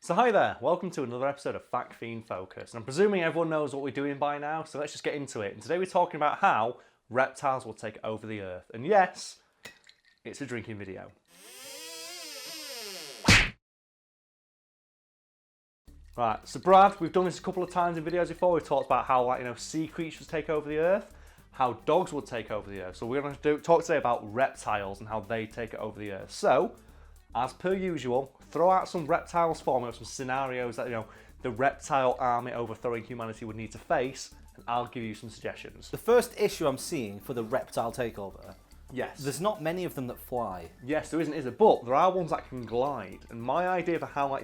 So hi there, welcome to another episode of Fact Fiend Focus. And I'm presuming everyone knows what we're doing by now, so let's just get into it. And today we're talking about how reptiles will take over the earth. And yes, it's a drinking video. Right, so Brad, we've done this a couple of times in videos before. We've talked about how, sea creatures take over the earth, how dogs will take over the earth. So we're going to talk today about reptiles and how they take over the earth. So, as per usual, throw out some reptiles for me, or some scenarios that, the reptile army overthrowing humanity would need to face, and I'll give you some suggestions. The first issue I'm seeing for the reptile takeover, Yes. there's not many of them that fly. Yes, there isn't, is there? But there are ones that can glide. And my idea for how,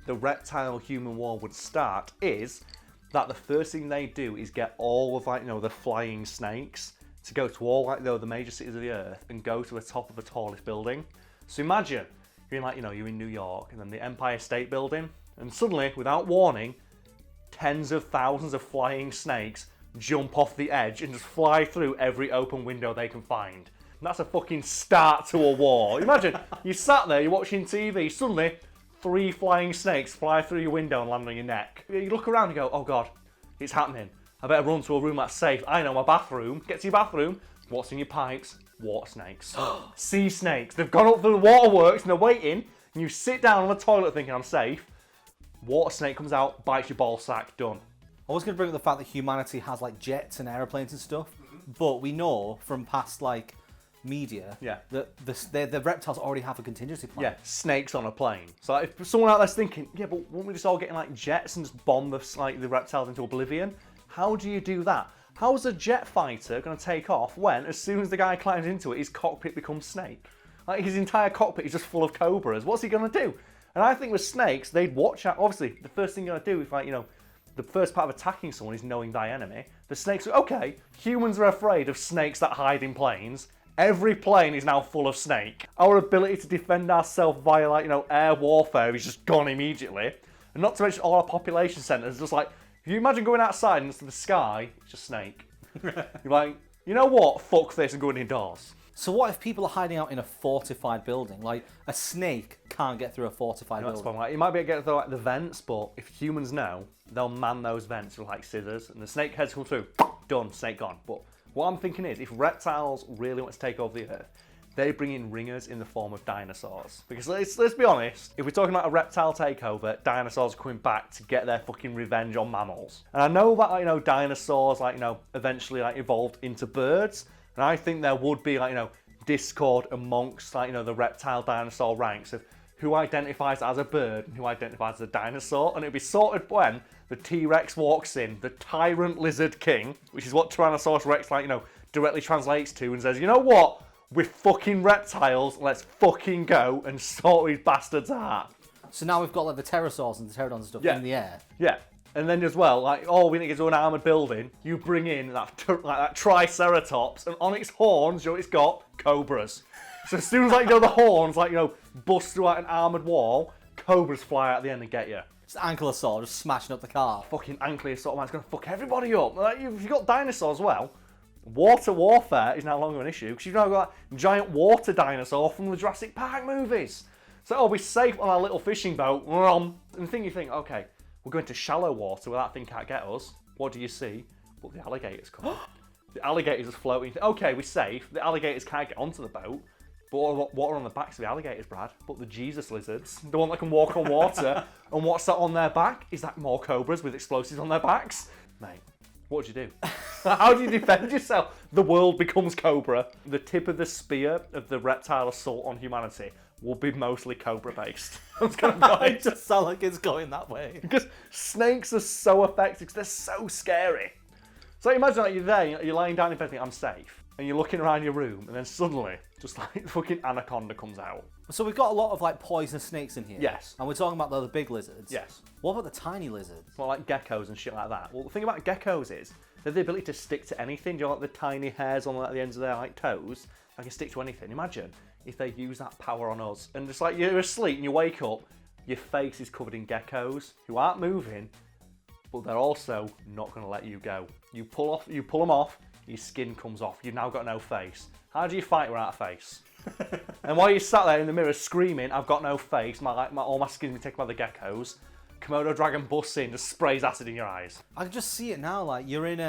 the reptile-human war would start is that the first thing they do is get all of, the flying snakes to go to all, the major cities of the earth and go to the top of the tallest building. So imagine, you're in, you're in New York and then the Empire State Building, and suddenly, without warning, tens of thousands of flying snakes jump off the edge and just fly through every open window they can find. And that's a fucking start to a war. Imagine, you sat there, you're watching TV, suddenly 3 flying snakes fly through your window and land on your neck. You look around and go, oh god, it's happening. I better run to a room that's safe. I know, my bathroom. Get to your bathroom. What's in your pipes? Water snakes. Sea snakes. They've gone up through the waterworks and they're waiting. And you sit down on the toilet thinking, I'm safe. Water snake comes out, bites your ball sack, done. I was going to bring up the fact that humanity has jets and aeroplanes and stuff, but we know from past media that the reptiles already have a contingency plan. Yeah, snakes on a plane. So if someone out there's thinking, yeah, but won't we just all get in jets and just bomb the reptiles into oblivion? How do you do that? How is a jet fighter going to take off when, as soon as the guy climbs into it, his cockpit becomes snake? His entire cockpit is just full of cobras. What's he going to do? And I think with snakes, they'd watch out. Obviously, the first thing you're going to do if, the first part of attacking someone is knowing thy enemy. The snakes, okay, humans are afraid of snakes that hide in planes. Every plane is now full of snake. Our ability to defend ourselves via, air warfare is just gone immediately. And not to mention all our population centres, just if you imagine going outside and into the sky, it's just snake. You're like, you know what? Fuck this and going indoors. So what if people are hiding out in a fortified building? A snake can't get through a fortified building. That's fine. You might be able to get through the vents, but if humans know, they'll man those vents with scissors, and the snake heads come through, done, snake gone. But what I'm thinking is, if reptiles really want to take over the earth, they bring in ringers in the form of dinosaurs. Because let's be honest, if we're talking about a reptile takeover, dinosaurs are coming back to get their fucking revenge on mammals. And I know that, dinosaurs, eventually, evolved into birds. And I think there would be, discord amongst, the reptile dinosaur ranks of who identifies as a bird and who identifies as a dinosaur. And it'd be sorted when the T-Rex walks in, the tyrant lizard king, which is what Tyrannosaurus Rex, directly translates to and says, you know what? We're fucking reptiles, let's fucking go and sort these bastards out. So now we've got the pterosaurs and the pterodons and stuff in the air. Yeah. And then as well, we need to get to an armoured building, you bring in that Triceratops, and on its horns, it's got cobras. So as soon as, the horns, bust through an armoured wall, cobras fly out at the end and get you. It's ankylosaur just smashing up the car. Fucking ankylosaur, man, it's going to fuck everybody up. If you've got dinosaurs as well, water warfare is no longer an issue, because you've now got a giant water dinosaur from the Jurassic Park movies. So, we're safe on our little fishing boat, and you think, okay, we're going to shallow water where that thing can't get us. What do you see? But the alligators come. The alligators are floating. Okay, we're safe. The alligators can't get onto the boat. But what are on the backs of the alligators, Brad? But the Jesus lizards, the one that can walk on water. And what's that on their back? Is that more cobras with explosives on their backs? Mate, what do you do? How do you defend yourself? The world becomes Cobra. The tip of the spear of the reptile assault on humanity will be mostly Cobra-based. It just sounds like it's going that way. Because snakes are so effective, because they're so scary. So imagine you're there, you're lying down in bed thinking, I'm safe. And you're looking around your room, and then suddenly, just fucking anaconda comes out. So we've got a lot of poisonous snakes in here. Yes. And we're talking about the big lizards. Yes. What about the tiny lizards? Well, geckos and shit like that. Well, the thing about geckos is, they have the ability to stick to anything. Do you know, the tiny hairs on the ends of their toes? They can stick to anything. Imagine if they use that power on us. And just you're asleep and you wake up, your face is covered in geckos who aren't moving, but they're also not going to let you go. You pull them off, your skin comes off. You've now got no face. How do you fight without a face? And while you sat there in the mirror screaming, I've got no face, all my skin's been taken by the geckos, Komodo dragon busts in, just sprays acid in your eyes. I can just see it now. Like you're in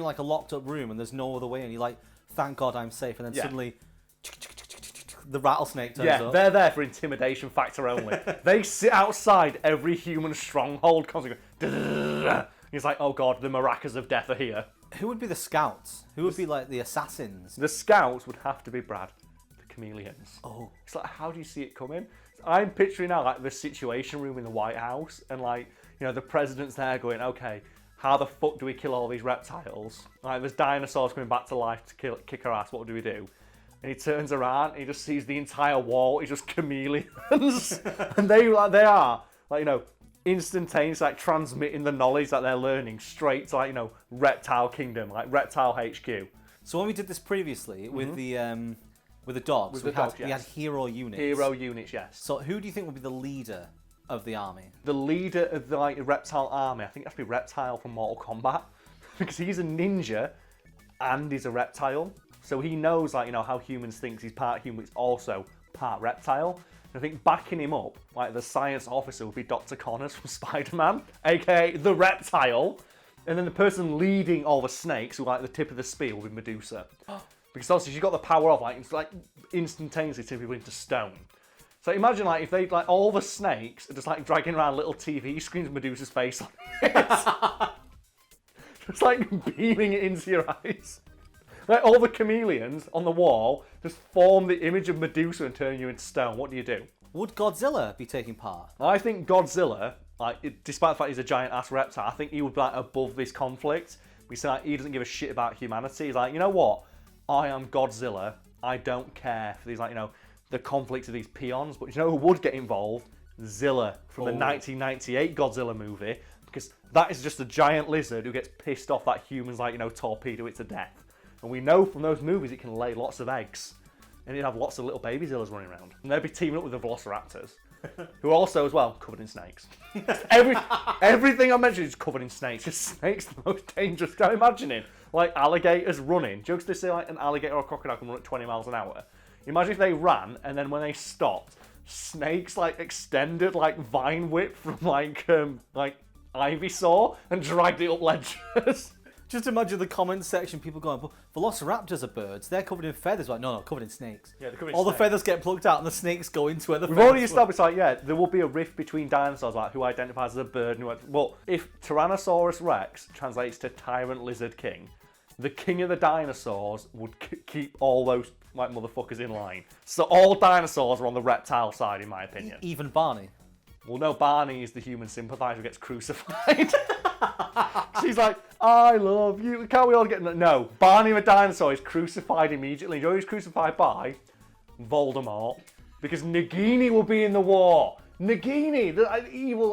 like a locked up room and there's no other way, and you're like, thank God I'm safe. And then suddenly, the rattlesnake turns up. They're there for intimidation factor only. They sit outside every human stronghold, constantly going. He's like, oh God, the maracas of death are here. Who would be the scouts? Who would be like the assassins? The scouts would have to be Brad, the chameleons. Oh, it's like, how do you see it coming? I'm picturing now like the Situation Room in the White House, and like, you know, the president's there going, okay, how the fuck do we kill all these reptiles? Like, there's dinosaurs coming back to life to kick our ass. What do we do? And he turns around, and he just sees the entire wall. It's just chameleons, and they are like, you know, instantaneously like transmitting the knowledge that they're learning straight to like, you know, Reptile Kingdom, like Reptile HQ. So when we did this previously with the dogs, we had hero units. Hero units, yes. So who do you think would be the leader of the army? The leader of the like reptile army, I think it has to be Reptile from Mortal Kombat, because he's a ninja and he's a reptile. So he knows like, you know, how humans think. He's part human, he's also part reptile. I think backing him up, like the science officer, would be Dr. Connors from Spider-Man, aka the Reptile. And then the person leading all the snakes, who like the tip of the spear, will be Medusa. Because obviously she's got the power of like, it's like instantaneously turn people into stone. So imagine like if they like all the snakes are just like dragging around little TV screens with Medusa's face on it. Just like beaming it into your eyes. Like all the chameleons on the wall just form the image of Medusa and turn you into stone. What do you do? Would Godzilla be taking part? I think Godzilla, like, despite the fact he's a giant ass reptile, I think he would be like above this conflict. We say like, he doesn't give a shit about humanity. He's like, you know what? I am Godzilla. I don't care for these, like, you know, the conflict of these peons. But you know who would get involved? Zilla from the 1998 Godzilla movie, because that is just a giant lizard who gets pissed off that humans, like, you know, torpedo it to death. And we know from those movies it can lay lots of eggs. And it'd have lots of little baby Zillas running around. And they'd be teaming up with the Velociraptors, who are also, as well, covered in snakes. Everything I mentioned is covered in snakes. Just snakes the most dangerous. Can you imagine it? Like alligators running. Jokes, they say like an alligator or a crocodile can run at 20 miles an hour. Imagine if they ran, and then when they stopped, snakes like extended like vine whip from like Ivysaur and dragged it up ledges. Just imagine the comment section, people going, but Velociraptors are birds, they're covered in feathers. Like, no, covered in snakes. Yeah, they're covered in All snakes. the feathers get plucked out and the snakes go into where the We've already established, like, yeah, there will be a rift between dinosaurs, like, who identifies as a bird and who... Well, if Tyrannosaurus Rex translates to Tyrant Lizard King, the king of the dinosaurs would keep all those, like, motherfuckers in line. So all dinosaurs are on the reptile side, in my opinion. Even Barney. Well, no, Barney is the human sympathizer who gets crucified. She's like, I love you. Can't we all get... No, Barney the dinosaur is crucified immediately. You know who he's crucified by? Voldemort. Because Nagini will be in the war. Nagini, the evil,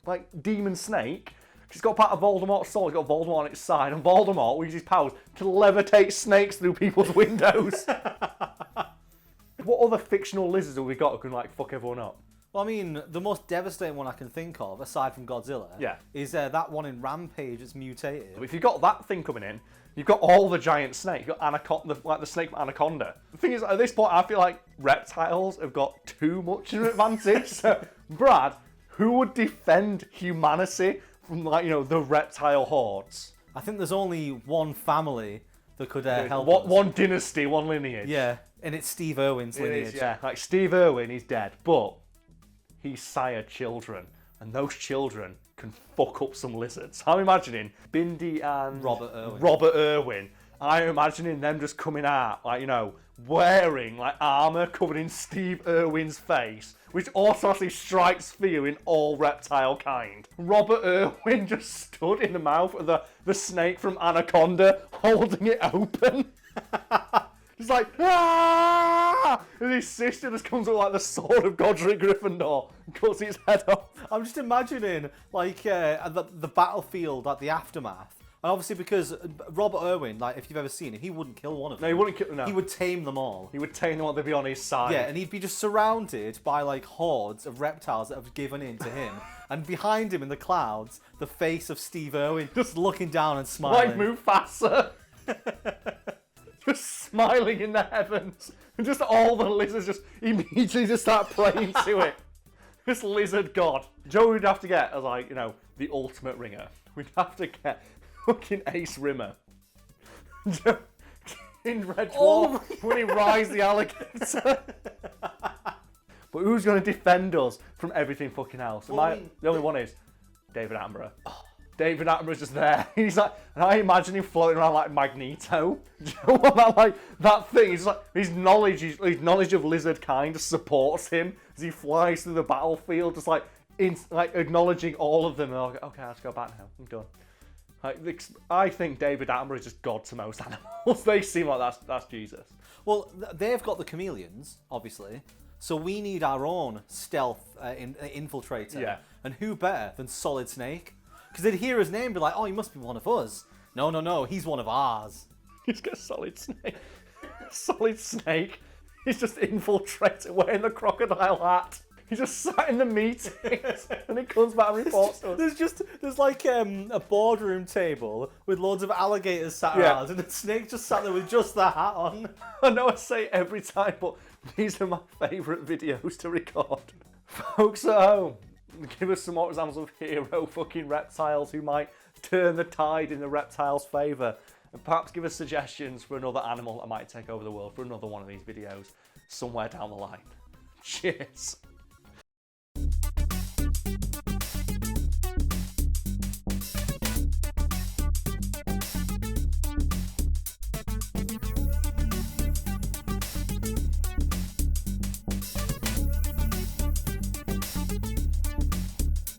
like demon snake. She's got part of Voldemort's soul. He's got Voldemort on its side. And Voldemort will use his powers to levitate snakes through people's windows. What other fictional lizards have we got who can, like, fuck everyone up? Well, I mean, the most devastating one I can think of, aside from Godzilla, is that one in Rampage that's mutated. If you've got that thing coming in, you've got all the giant snakes. You've got Anaconda, like the snake from Anaconda. The thing is, at this point, I feel like reptiles have got too much of an advantage. So, Brad, who would defend humanity from, like, you know, the reptile hordes? I think there's only one family that could help us. One dynasty, one lineage. Yeah, and it's Steve Irwin's lineage. Yeah, like Steve Irwin, he's dead, but he sired children, and those children can fuck up some lizards. I'm imagining Bindi and Robert Irwin. I'm imagining them just coming out, like, you know, wearing like armour covered in Steve Irwin's face, which automatically strikes fear in all reptile kind. Robert Irwin just stood in the mouth of the snake from Anaconda, holding it open. Just like, ah! And his sister just comes up like the sword of Godric Gryffindor and cuts his head off. I'm just imagining, like, the battlefield, like the aftermath. And obviously because Robert Irwin, like, if you've ever seen him, he wouldn't kill one of them. No, he wouldn't kill, no. He would tame them all. He would tame them all, they'd be on his side. Yeah, and he'd be just surrounded by, like, hordes of reptiles that have given in to him. And behind him in the clouds, the face of Steve Irwin just looking down and smiling. Like Mufasa. just smiling in the heavens, and just all the lizards just immediately just start praying to it. This lizard god. Joe would have to get as like, you know, the ultimate ringer. We'd have to get fucking Ace Rimmer. In Red Dwarf when he rides the alligator. But who's going to defend us from everything fucking else? The only one is David Attenborough. David Attenborough's just there. He's like, and I imagine him floating around like Magneto. Do you know what that thing? He's like his knowledge of lizard kind just supports him as he flies through the battlefield, just like acknowledging all of them. And I'll go, okay, let's go back now. I'm done. Like, I think David Attenborough is just God to most animals. They seem like that's Jesus. Well, they've got the chameleons, obviously. So we need our own stealth infiltrator. Yeah. And who better than Solid Snake? Because they'd hear his name and be like, oh, he must be one of us. No, he's one of ours. He's got Solid Snake. Solid Snake. He's just infiltrated wearing the crocodile hat. He just sat in the meetings and he comes back and reports to us. There's like a boardroom table with loads of alligators sat around and the snake just sat there with just the hat on. I know I say it every time, but these are my favourite videos to record. Folks at home, give us some more examples of hero fucking reptiles who might turn the tide in the reptiles' favour. And perhaps give us suggestions for another animal that might take over the world for another one of these videos somewhere down the line. Cheers.